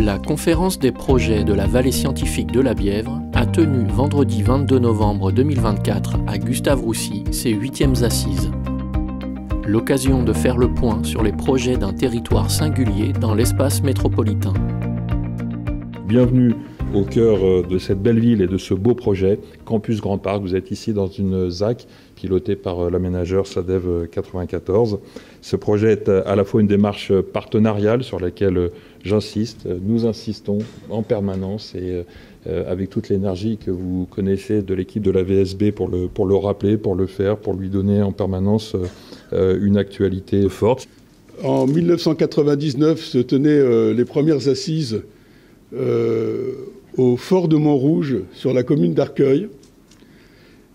La conférence des projets de la vallée scientifique de la Bièvre a tenu vendredi 22 novembre 2024 à Gustave-Roussy ses 8e assises. L'occasion de faire le point sur les projets d'un territoire singulier dans l'espace métropolitain. Bienvenue au cœur de cette belle ville et de ce beau projet, Campus Grand Parc. Vous êtes ici dans une ZAC pilotée par l'aménageur SADEV 94. Ce projet est à la fois une démarche partenariale sur laquelle j'insiste, nous insistons en permanence et avec toute l'énergie que vous connaissez de l'équipe de la VSB pour le rappeler, pour le faire, pour lui donner en permanence une actualité forte. En 1999 se tenaient les premières assises au fort de Montrouge, sur la commune d'Arcueil.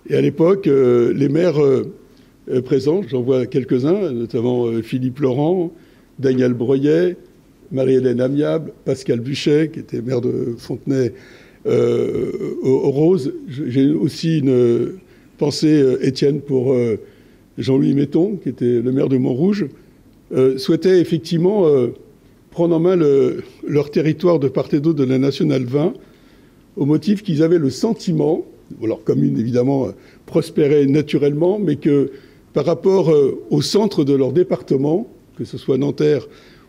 Et à l'époque, les maires présents, j'en vois quelques-uns, notamment Philippe Laurent, Daniel Breuillet, Marie-Hélène Amiable, Pascal Buchet, qui était maire de Fontenay-aux-Roses. J'ai aussi une pensée, Étienne, pour Jean-Louis Metton, qui était le maire de Montrouge, souhaitaient effectivement prendre en main leur territoire de part et d'autre de la Nationale 20, au motif qu'ils avaient le sentiment, leur commune évidemment prospérait naturellement, mais que par rapport au centre de leur département, que ce soit Nanterre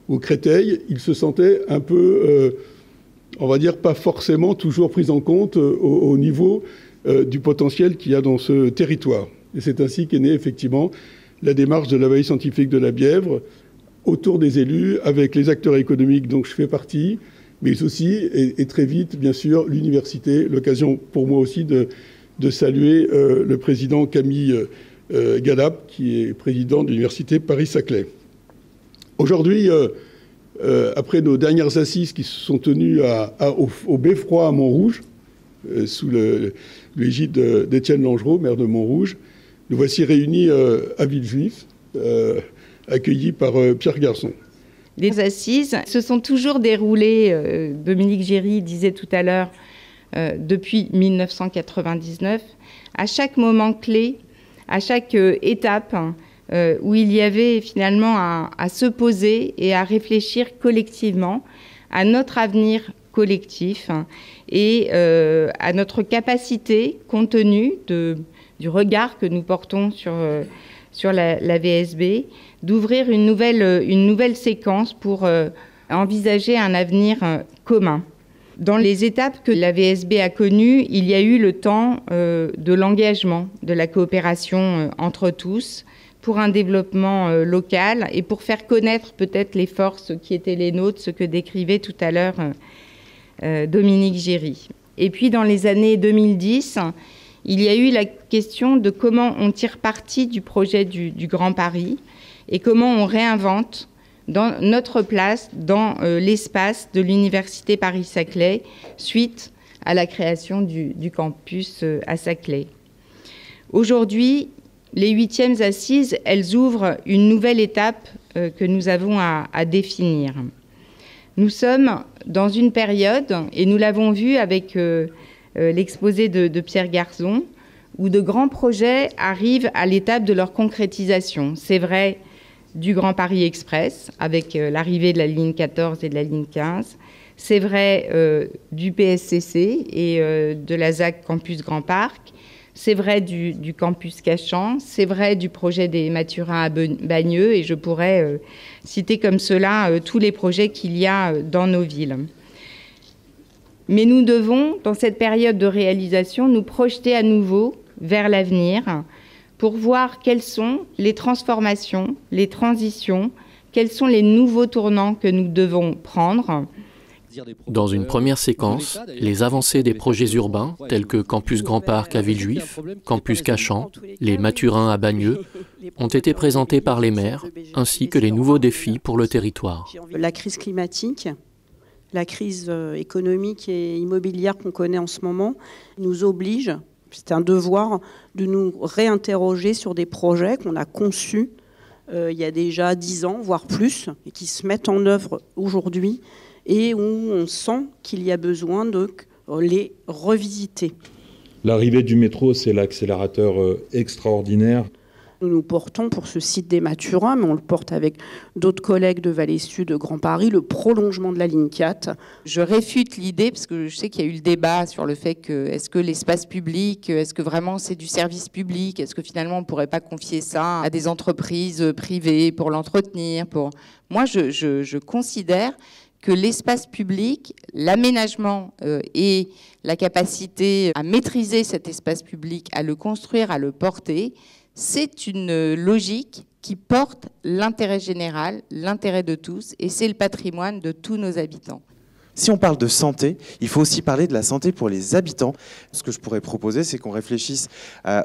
ou Créteil, ils se sentaient un peu, on va dire, pas forcément toujours pris en compte au niveau du potentiel qu'il y a dans ce territoire. Et c'est ainsi qu'est née effectivement la démarche de la vallée scientifique de la Bièvre, autour des élus, avec les acteurs économiques dont je fais partie, mais aussi, et très vite, bien sûr, l'université. L'occasion pour moi aussi de saluer le président Camille Galap, qui est président de l'université Paris-Saclay. Aujourd'hui, après nos dernières assises qui se sont tenues au Beffroi à Montrouge, sous l'égide d'Étienne Langereau, maire de Montrouge, nous voici réunis à Villejuif, accueillis par Pierre Garçon. Les assises se sont toujours déroulées, Dominique Géry disait tout à l'heure, depuis 1999, à chaque moment clé, à chaque étape où il y avait finalement à se poser et à réfléchir collectivement à notre avenir collectif et à notre capacité, compte tenu du regard que nous portons sur la VSB, d'ouvrir une nouvelle séquence pour envisager un avenir commun. Dans les étapes que la VSB a connues, il y a eu le temps de l'engagement, de la coopération entre tous, pour un développement local et pour faire connaître peut-être les forces qui étaient les nôtres, ce que décrivait tout à l'heure Dominique Géry. Et puis dans les années 2010, il y a eu la question de comment on tire parti du projet du Grand Paris et comment on réinvente notre place dans l'espace de l'université Paris-Saclay suite à la création du campus à Saclay. Aujourd'hui, les 8e assises, elles ouvrent une nouvelle étape que nous avons à définir. Nous sommes dans une période, et nous l'avons vu avec l'exposé de Pierre Garçon, où de grands projets arrivent à l'étape de leur concrétisation. C'est vrai du Grand Paris Express, avec l'arrivée de la ligne 14 et de la ligne 15. C'est vrai du PSCC et de la ZAC Campus Grand Parc. C'est vrai du campus Cachan. C'est vrai du projet des Mathurins à Bagneux. Et je pourrais citer comme cela tous les projets qu'il y a dans nos villes. Mais nous devons, dans cette période de réalisation, nous projeter à nouveau vers l'avenir pour voir quelles sont les transformations, les transitions, quels sont les nouveaux tournants que nous devons prendre. Dans une première séquence, les avancées des projets urbains, tels que Campus Grand Parc à Villejuif, Campus Cachan, les Mathurins à Bagneux, ont été présentées par les maires, ainsi que les nouveaux défis pour le territoire. La crise climatique, la crise économique et immobilière qu'on connaît en ce moment, nous oblige, c'est un devoir, de nous réinterroger sur des projets qu'on a conçus il y a déjà 10 ans, voire plus, et qui se mettent en œuvre aujourd'hui, et où on sent qu'il y a besoin de les revisiter. L'arrivée du métro, c'est l'accélérateur extraordinaire. Nous portons pour ce site des Mathurins, mais on le porte avec d'autres collègues de Vallée Sud, de Grand Paris, le prolongement de la ligne 4. Je réfute l'idée, parce que je sais qu'il y a eu le débat sur le fait que est-ce que l'espace public, est-ce que vraiment c'est du service public, est-ce que finalement on ne pourrait pas confier ça à des entreprises privées pour l'entretenir. Moi, je considère que l'espace public, l'aménagement et la capacité à maîtriser cet espace public, à le construire, à le porter, c'est une logique qui porte l'intérêt général, l'intérêt de tous, et c'est le patrimoine de tous nos habitants. Si on parle de santé, il faut aussi parler de la santé pour les habitants. Ce que je pourrais proposer, c'est qu'on réfléchisse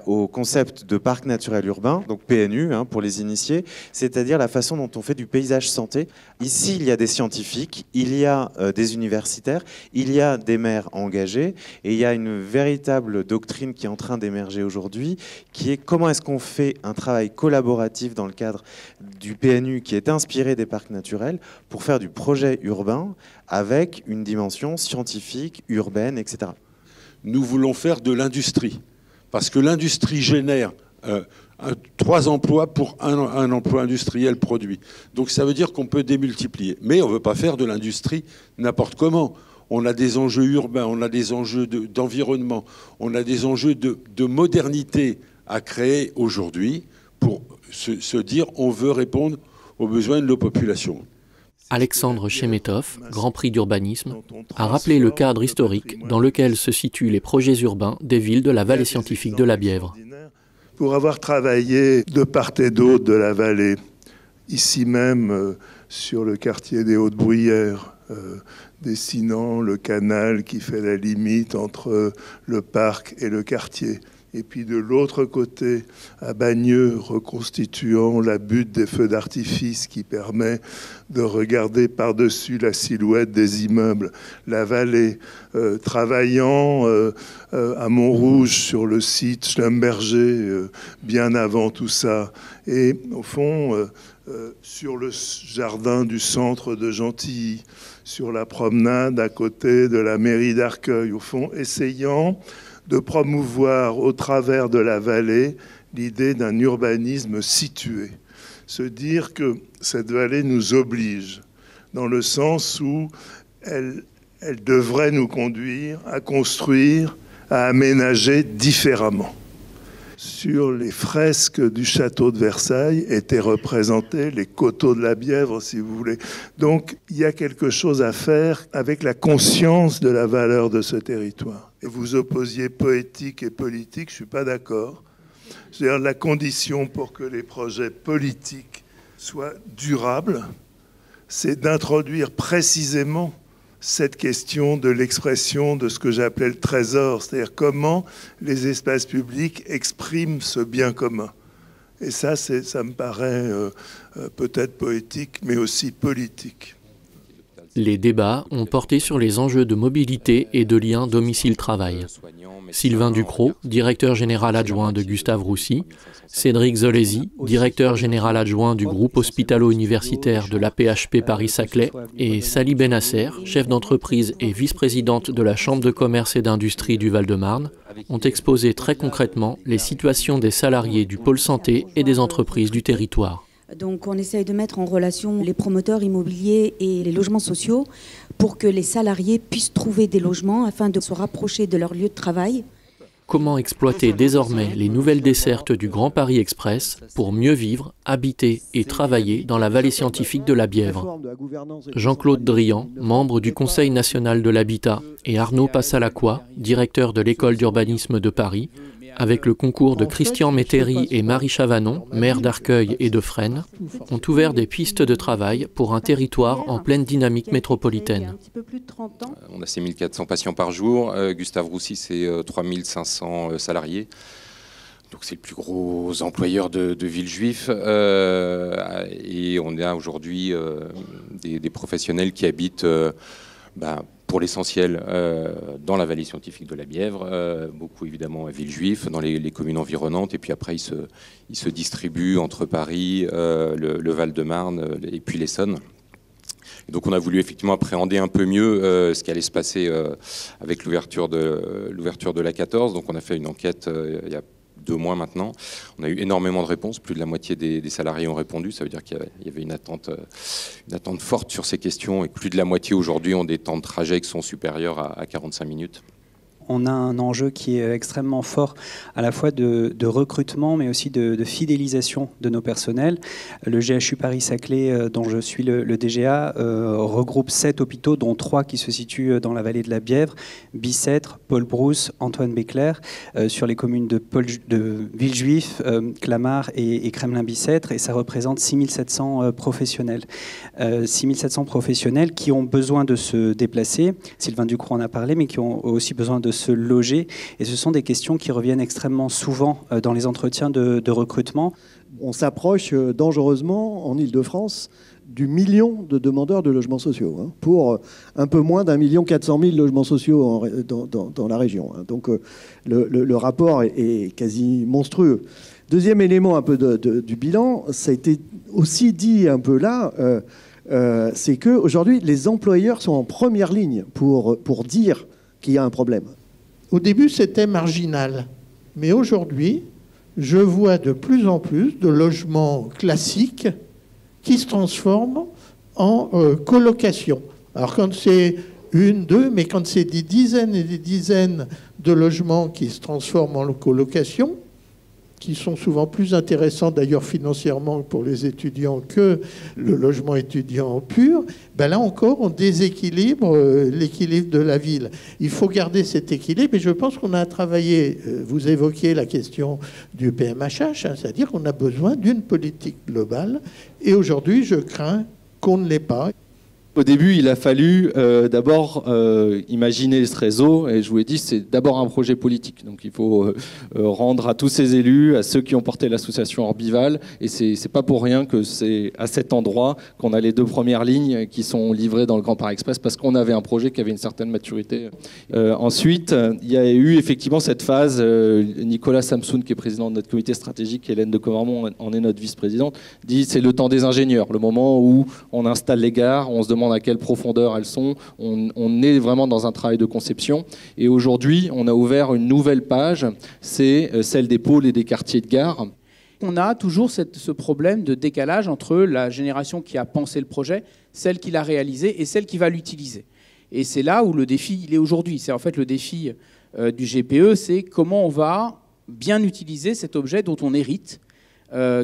au concept de parc naturel urbain, donc PNU pour les initiés, c'est-à-dire la façon dont on fait du paysage santé. Ici, il y a des scientifiques, il y a des universitaires, il y a des maires engagés, et il y a une véritable doctrine qui est en train d'émerger aujourd'hui, qui est comment est-ce qu'on fait un travail collaboratif dans le cadre du PNU qui est inspiré des parcs naturels pour faire du projet urbain avec une dimension scientifique, urbaine, etc. Nous voulons faire de l'industrie, parce que l'industrie génère 3 emplois pour un emploi industriel produit. Donc ça veut dire qu'on peut démultiplier. Mais on ne veut pas faire de l'industrie n'importe comment. On a des enjeux urbains, on a des enjeux d'environnement, on a des enjeux de modernité à créer aujourd'hui pour se dire on veut répondre aux besoins de nos populations. Alexandre Chemetov, Grand Prix d'urbanisme, a rappelé le cadre historique dans lequel se situent les projets urbains des villes de la vallée scientifique de la Bièvre. Pour avoir travaillé de part et d'autre de la vallée, ici même sur le quartier des Hautes-Bruyères, dessinant le canal qui fait la limite entre le parc et le quartier, et puis de l'autre côté, à Bagneux, reconstituant la butte des feux d'artifice qui permet de regarder par-dessus la silhouette des immeubles, la vallée, travaillant à Montrouge sur le site Schlumberger, bien avant tout ça, et au fond, sur le jardin du centre de Gentilly, sur la promenade à côté de la mairie d'Arcueil, au fond, essayant de promouvoir au travers de la vallée l'idée d'un urbanisme situé. Se dire que cette vallée nous oblige, dans le sens où elle devrait nous conduire à construire, à aménager différemment. Sur les fresques du château de Versailles étaient représentés les coteaux de la Bièvre, si vous voulez. Donc, il y a quelque chose à faire avec la conscience de la valeur de ce territoire. Et vous opposiez poétique et politique, je ne suis pas d'accord. C'est-à-dire la condition pour que les projets politiques soient durables, c'est d'introduire précisément cette question de l'expression de ce que j'appelais le trésor, c'est-à-dire comment les espaces publics expriment ce bien commun. Et ça me paraît peut-être poétique, mais aussi politique. Les débats ont porté sur les enjeux de mobilité et de lien domicile-travail. Sylvain Ducrot, directeur général adjoint de Gustave Roussy, Cédric Zolesi, directeur général adjoint du groupe hospitalo-universitaire de l'AP-HP Paris-Saclay, et Sally Benasser, chef d'entreprise et vice-présidente de la Chambre de commerce et d'industrie du Val-de-Marne, ont exposé très concrètement les situations des salariés du pôle santé et des entreprises du territoire. Donc on essaye de mettre en relation les promoteurs immobiliers et les logements sociaux pour que les salariés puissent trouver des logements afin de se rapprocher de leur lieu de travail. Comment exploiter désormais les nouvelles dessertes du Grand Paris Express pour mieux vivre, habiter et travailler dans la vallée scientifique de la Bièvre? Jean-Claude Drian, membre du Conseil national de l'habitat, et Arnaud Passalacqua, directeur de l'école d'urbanisme de Paris, avec le concours de Christian Métairie et Marie Chavanon, maire d'Arcueil et de Fresnes, ont ouvert des pistes de travail pour un territoire en pleine dynamique métropolitaine. On a 6400 patients par jour. Gustave Roussy, c'est 3500 salariés. Donc c'est le plus gros employeur de Villejuif. Et on a aujourd'hui des professionnels qui habitent pour l'essentiel dans la vallée scientifique de la Bièvre, beaucoup évidemment à Villejuif, dans les communes environnantes, et puis après ils se distribuent entre Paris, le Val-de-Marne et puis l'Essonne. Et donc on a voulu effectivement appréhender un peu mieux ce qui allait se passer avec l'ouverture de l'A14. Donc on a fait une enquête il y a 2 mois maintenant. On a eu énormément de réponses, plus de la moitié des salariés ont répondu, ça veut dire qu'il y avait une attente forte sur ces questions et que plus de la moitié aujourd'hui ont des temps de trajet qui sont supérieurs à 45 minutes. On a un enjeu qui est extrêmement fort, à la fois de recrutement, mais aussi de fidélisation de nos personnels. Le GHU Paris-Saclay, dont je suis le DGA, regroupe 7 hôpitaux, dont 3 qui se situent dans la vallée de la Bièvre, Bicêtre, Paul Brousse, Antoine Béclair, sur les communes de Villejuif, Clamart et Kremlin-Bicêtre, et ça représente 6700 professionnels. 6700 professionnels qui ont besoin de se déplacer, Sylvain Ducrot en a parlé, mais qui ont aussi besoin de se loger. Et ce sont des questions qui reviennent extrêmement souvent dans les entretiens de recrutement. On s'approche dangereusement en Île-de-France du million de demandeurs de logements sociaux, pour un peu moins d'1 400 000 logements sociaux dans la région. Donc le rapport est quasi monstrueux. Deuxième élément un peu du bilan, ça a été aussi dit un peu là, c'est qu'aujourd'hui, les employeurs sont en première ligne pour dire qu'il y a un problème. Au début, c'était marginal. Mais aujourd'hui, je vois de plus en plus de logements classiques qui se transforment en colocation. Alors quand c'est 1, 2, mais quand c'est des dizaines et des dizaines de logements qui se transforment en colocation, qui sont souvent plus intéressants d'ailleurs financièrement pour les étudiants que le logement étudiant pur, ben là encore on déséquilibre l'équilibre de la ville. Il faut garder cet équilibre et je pense qu'on a travaillé, vous évoquiez la question du PMHH, c'est-à-dire qu'on a besoin d'une politique globale et aujourd'hui je crains qu'on ne l'ait pas. Au début, il a fallu d'abord imaginer ce réseau, et je vous l'ai dit, c'est d'abord un projet politique. Donc il faut rendre à tous ces élus, à ceux qui ont porté l'association Orbival, et c'est pas pour rien que c'est à cet endroit qu'on a les 2 premières lignes qui sont livrées dans le Grand Paris Express, parce qu'on avait un projet qui avait une certaine maturité. Ensuite, il y a eu effectivement cette phase, Nicolas Samsoun, qui est président de notre comité stratégique, Hélène de Commermont en est notre vice-présidente, dit c'est le temps des ingénieurs, le moment où on installe les gares, on se demande à quelle profondeur elles sont. On est vraiment dans un travail de conception. Et aujourd'hui, on a ouvert une nouvelle page, c'est celle des pôles et des quartiers de gare. On a toujours ce problème de décalage entre la génération qui a pensé le projet, celle qui l'a réalisé et celle qui va l'utiliser. Et c'est là où le défi il est aujourd'hui. C'est en fait le défi du GPE, c'est comment on va bien utiliser cet objet dont on hérite,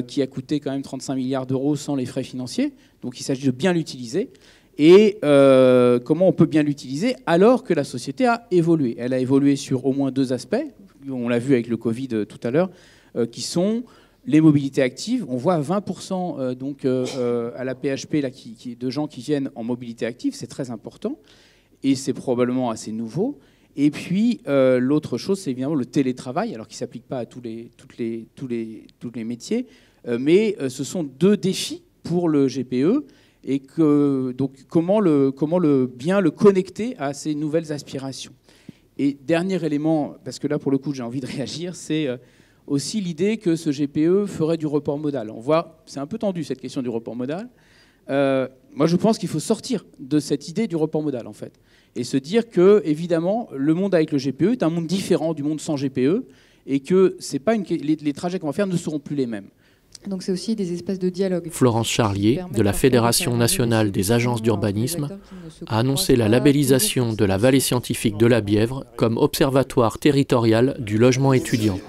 qui a coûté quand même 35 milliards d'euros sans les frais financiers. Donc il s'agit de bien l'utiliser. Et comment on peut bien l'utiliser alors que la société a évolué. Elle a évolué sur au moins 2 aspects, on l'a vu avec le Covid tout à l'heure, qui sont les mobilités actives. On voit 20% donc, à la PHP là, de gens qui viennent en mobilité active, c'est très important, et c'est probablement assez nouveau. Et puis l'autre chose, c'est évidemment le télétravail, alors qui ne s'applique pas à tous les métiers, mais ce sont 2 défis pour le GPE, et donc comment bien le connecter à ces nouvelles aspirations. Et dernier élément, parce que là pour le coup j'ai envie de réagir, c'est aussi l'idée que ce GPE ferait du report modal. On voit, c'est un peu tendu cette question du report modal. Moi je pense qu'il faut sortir de cette idée du report modal en fait, et se dire que évidemment le monde avec le GPE est un monde différent du monde sans GPE, et que c'est pas les trajets qu'on va faire ne seront plus les mêmes. Donc c'est aussi des espaces de dialogue. Florence Charlier, de la Fédération nationale des agences d'urbanisme, a annoncé la labellisation de la vallée scientifique de la Bièvre comme observatoire territorial du logement étudiant.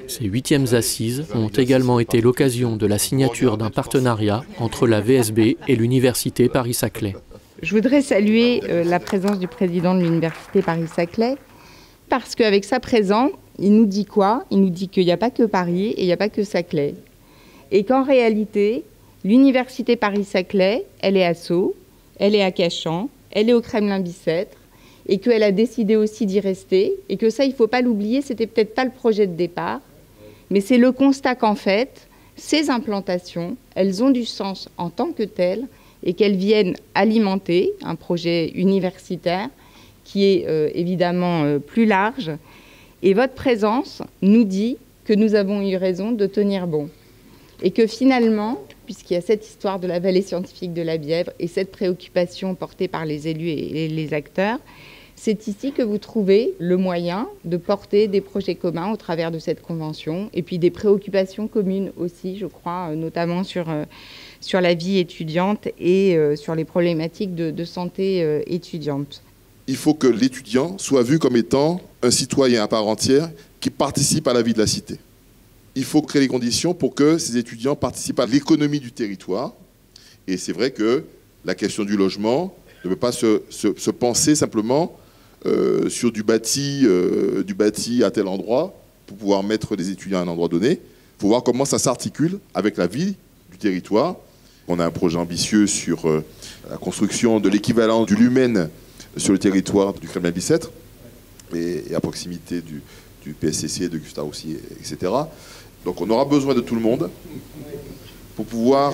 Ces 8e assises ont également été l'occasion de la signature d'un partenariat entre la VSB et l'Université Paris-Saclay. Je voudrais saluer la présence du président de l'Université Paris-Saclay, parce qu'avec sa présence, il nous dit quoi? Il nous dit qu'il n'y a pas que Paris et il n'y a pas que Saclay. Et qu'en réalité, l'Université Paris-Saclay, elle est à Sceaux, elle est à Cachan, elle est au Kremlin-Bicêtre, et qu'elle a décidé aussi d'y rester, et que ça, il ne faut pas l'oublier, c'était peut-être pas le projet de départ, mais c'est le constat qu'en fait, ces implantations, elles ont du sens en tant que telles, et qu'elles viennent alimenter un projet universitaire qui est évidemment plus large. Et votre présence nous dit que nous avons eu raison de tenir bon. Et que finalement, puisqu'il y a cette histoire de la vallée scientifique de la Bièvre et cette préoccupation portée par les élus et les acteurs, C'est ici que vous trouvez le moyen de porter des projets communs au travers de cette convention et puis des préoccupations communes aussi, je crois, notamment sur la vie étudiante et sur les problématiques de santé étudiante. Il faut que l'étudiant soit vu comme étant un citoyen à part entière qui participe à la vie de la cité. Il faut créer les conditions pour que ces étudiants participent à l'économie du territoire. Et c'est vrai que la question du logement ne peut pas se penser simplement sur du bâti à tel endroit pour pouvoir mettre des étudiants à un endroit donné. Il faut voir comment ça s'articule avec la vie du territoire. On a un projet ambitieux sur la construction de l'équivalent du Lumen sur le territoire du Kremlin-Bicêtre et à proximité du PSCC, de Gustave Roussy, etc. Donc on aura besoin de tout le monde pour pouvoir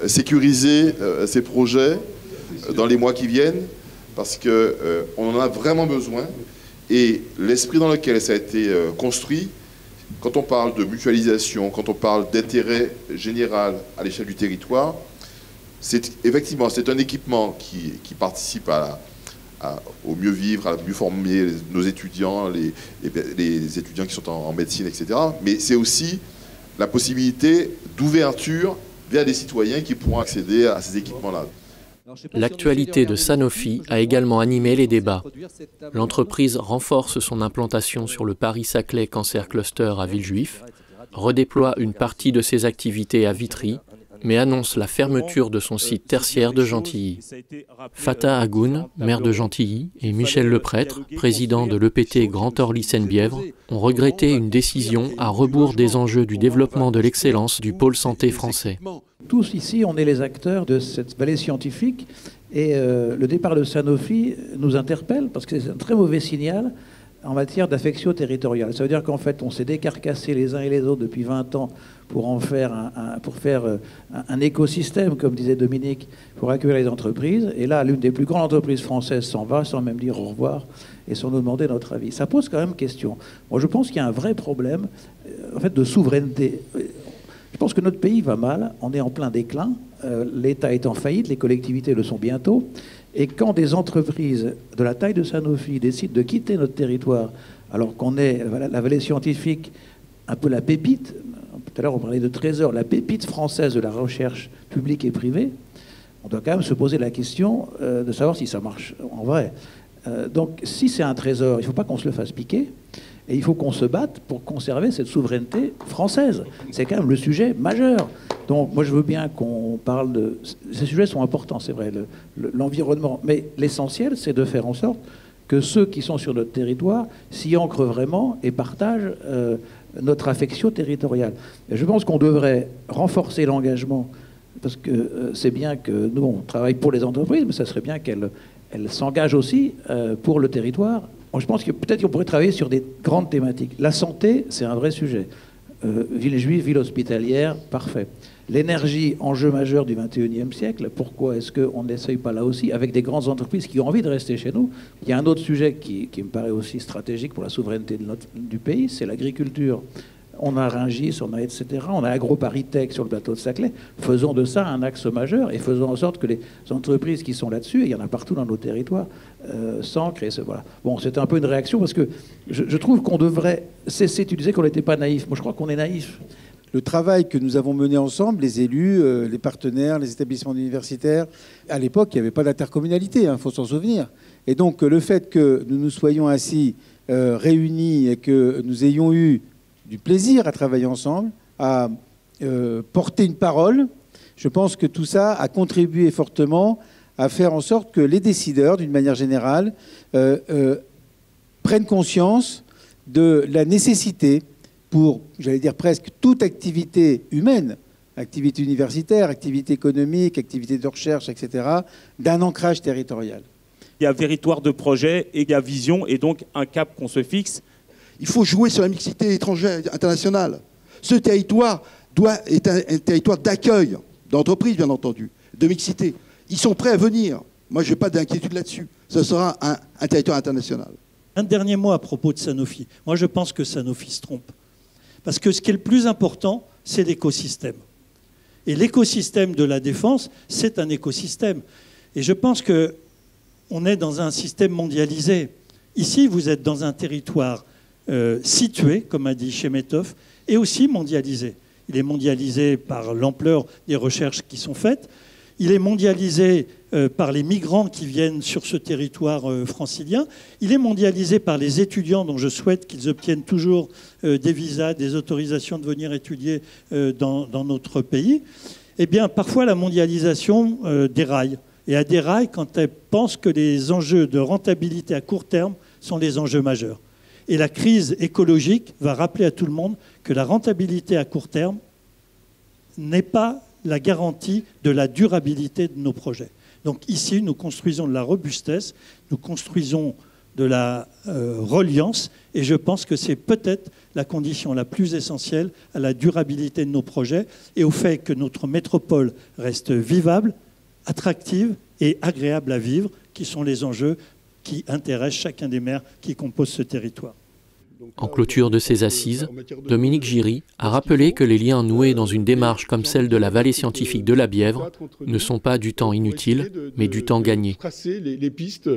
sécuriser ces projets dans les mois qui viennent, parce qu'on en a vraiment besoin. Et l'esprit dans lequel ça a été construit, quand on parle de mutualisation, quand on parle d'intérêt général à l'échelle du territoire, c'est effectivement c'est un équipement qui participe au mieux vivre, à mieux former nos étudiants, les étudiants qui sont en médecine, etc. Mais c'est aussi la possibilité d'ouverture vers des citoyens qui pourront accéder à ces équipements-là. L'actualité de Sanofi a également animé les débats. L'entreprise renforce son implantation sur le Paris-Saclay Cancer Cluster à Villejuif, redéploie une partie de ses activités à Vitry, mais annonce la fermeture de son site tertiaire de Gentilly. Fatah Agoun, maire de Gentilly, et Michel Leprêtre, président de l'EPT Grand Orly-Seine-Bièvre, ont regretté une décision à rebours des enjeux du développement de l'excellence du pôle santé français. Tous ici, on est les acteurs de cette vallée scientifique et le départ de Sanofi nous interpelle parce que c'est un très mauvais signal en matière d'affection territoriale. Ça veut dire qu'en fait, on s'est décarcassé les uns et les autres depuis 20 ans pour en faire un écosystème, comme disait Dominique, pour accueillir les entreprises. Et là, l'une des plus grandes entreprises françaises s'en va sans même dire au revoir et sans nous demander notre avis. Ça pose quand même question. Moi, je pense qu'il y a un vrai problème en fait, de souveraineté. Je pense que notre pays va mal, on est en plein déclin, l'État est en faillite, les collectivités le sont bientôt. Et quand des entreprises de la taille de Sanofi décident de quitter notre territoire, alors qu'on est la vallée scientifique, un peu la pépite, tout à l'heure on parlait de trésor, la pépite française de la recherche publique et privée, on doit quand même se poser la question de savoir si ça marche en vrai. Donc si c'est un trésor, il ne faut pas qu'on se le fasse piquer. Et il faut qu'on se batte pour conserver cette souveraineté française. C'est quand même le sujet majeur. Donc moi je veux bien qu'on parle de... Ces sujets sont importants, c'est vrai, l'environnement. Mais l'essentiel, c'est de faire en sorte que ceux qui sont sur notre territoire s'y ancrent vraiment et partagent notre affection territoriale. Et je pense qu'on devrait renforcer l'engagement, parce que c'est bien que nous, on travaille pour les entreprises, mais ça serait bien qu'elles s'engagent aussi pour le territoire. Je pense que peut-être qu'on pourrait travailler sur des grandes thématiques. La santé, c'est un vrai sujet. Ville juive, ville hospitalière, parfait. L'énergie, enjeu majeur du XXIe siècle. Pourquoi est-ce qu'on n'essaye pas là aussi, avec des grandes entreprises qui ont envie de rester chez nous? Il y a un autre sujet qui me paraît aussi stratégique pour la souveraineté du pays, c'est l'agriculture. On a Rungis, on a etc. On a AgroParisTech sur le plateau de Saclay. Faisons de ça un axe majeur et faisons en sorte que les entreprises qui sont là-dessus, et il y en a partout dans nos territoires, s'ancrent. Voilà. Bon, c'était un peu une réaction parce que je trouve qu'on devrait cesser. Tu disais qu'on n'était pas naïf. Moi, je crois qu'on est naïf. Le travail que nous avons mené ensemble, les élus, les partenaires, les établissements universitaires, à l'époque, il n'y avait pas d'intercommunalité, il faut s'en souvenir. Et donc, le fait que nous nous soyons ainsi réunis et que nous ayons eu du plaisir à travailler ensemble, à porter une parole. Je pense que tout ça a contribué fortement à faire en sorte que les décideurs, d'une manière générale, prennent conscience de la nécessité pour, j'allais dire presque, toute activité humaine, activité universitaire, activité économique, activité de recherche, etc., d'un ancrage territorial. Il y a territoire de projet et il y a vision et donc un cap qu'on se fixe. Il faut jouer sur la mixité étrangère, internationale. Ce territoire doit être un territoire d'accueil, d'entreprise bien entendu, de mixité. Ils sont prêts à venir. Moi, je n'ai pas d'inquiétude là-dessus. Ce sera un territoire international. Un dernier mot à propos de Sanofi. Moi, je pense que Sanofi se trompe. Parce que ce qui est le plus important, c'est l'écosystème. Et l'écosystème de la défense, c'est un écosystème. Et je pense qu'on est dans un système mondialisé. Ici, vous êtes dans un territoire situé, comme a dit Chemetov, et aussi mondialisé. Il est mondialisé par l'ampleur des recherches qui sont faites. Il est mondialisé par les migrants qui viennent sur ce territoire francilien. Il est mondialisé par les étudiants dont je souhaite qu'ils obtiennent toujours des visas, des autorisations de venir étudier dans notre pays. Eh bien, parfois, la mondialisation déraille. Et elle déraille quand elle pense que les enjeux de rentabilité à court terme sont les enjeux majeurs. Et la crise écologique va rappeler à tout le monde que la rentabilité à court terme n'est pas la garantie de la durabilité de nos projets. Donc ici, nous construisons de la robustesse, nous construisons de la reliance, et je pense que c'est peut-être la condition la plus essentielle à la durabilité de nos projets et au fait que notre métropole reste vivable, attractive et agréable à vivre, qui sont les enjeux qui intéressent chacun des maires qui composent ce territoire. En clôture de ces assises, Dominique Giry a rappelé que les liens noués dans une démarche comme celle de la vallée scientifique de la Bièvre ne sont pas du temps inutile, mais du temps gagné. Tracer les pistes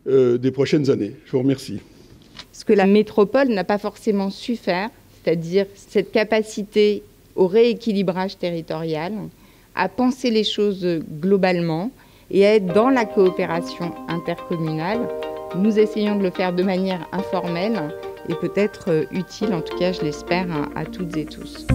des prochaines années. Je vous remercie. Ce que la métropole n'a pas forcément su faire, c'est-à-dire cette capacité au rééquilibrage territorial, à penser les choses globalement et à être dans la coopération intercommunale. Nous essayons de le faire de manière informelle et peut-être utile, en tout cas je l'espère, à toutes et tous.